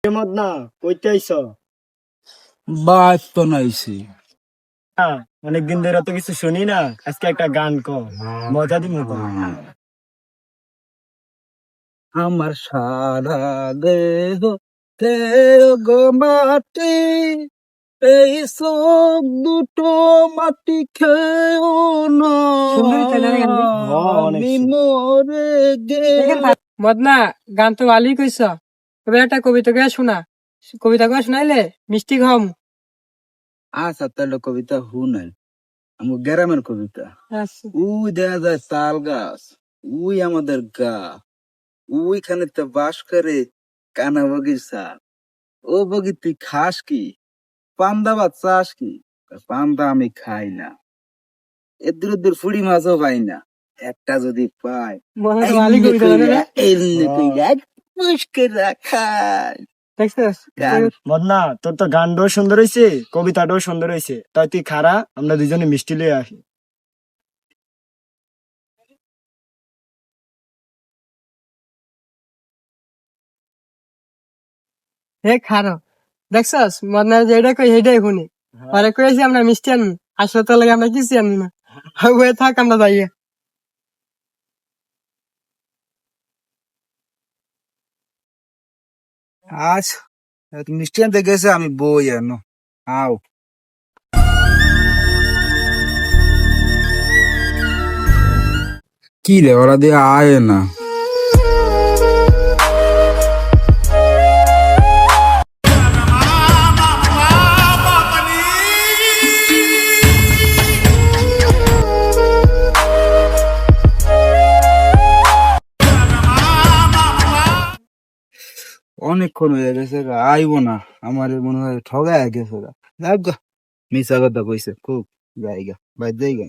কেমন না কইতে আইছ? বাস তো নাইছি। অনেকদিন ধরে তো কিছু শুনি না, আজকে একটা গান ক, মজা দিমু তো। আমার সারা দেহ তেরো গো মাটি, এই চোখ দুটো মাটি খেয়েও না, সুন্দরী তাই না রে গানটি? অনেক আমি সুন্দর। মরে গেলে। মদনা গান তো ভালোই কইছ, এবার একটা কবিতা গায়ে শোনা। কবিতা গায়ে শোনাইলে মিষ্টি খাম। আচ্ছা তাহলে কবিতা শুনেন, আমার গ্রামের কবিতা। উই দেখা যায় তাল গাছ, উই আমাদের গা, ওইখানে তো বাস করে কানা বগিচা। ও বগি তুই খাস কি, পান্তা ভাত চাস কি? পান্তা আমি খাই না, এদুর দূর ফুড়ি মাছও পাই না, একটা যদি পাই মনে তো ভালোই কবিতা জানে রে। এমনি কইরা পুষ্কে রাখাই। দেখছিস? বদনা তোর তো গানটাও সুন্দর হয়েছে, কবিতাটাও সুন্দর হয়েছে, তাই তুই খারা, আমরা দুজনে মিষ্টি লয়ে আসি। হে খারো, দেখছস মদনা যেটা কই সেটাই শুনি। আরে কইছি আমরা মিষ্টি আনু, আসলে তো লাগে আমরা কিছু আনু না। হয়ে থাক আমরা যাইয়া। আজ মিষ্টি আনতে গেছে, আমি বই আনো। আও কি রে, ওরা দিয়ে আয় না। অনেকক্ষণ হয়ে গেছে গা, আইবো না। আমার মনে হয় ঠগায় গেছে গা। যাক গা, মিশা কথা কইছে খুব, যাই গা, বাইর যাই গা।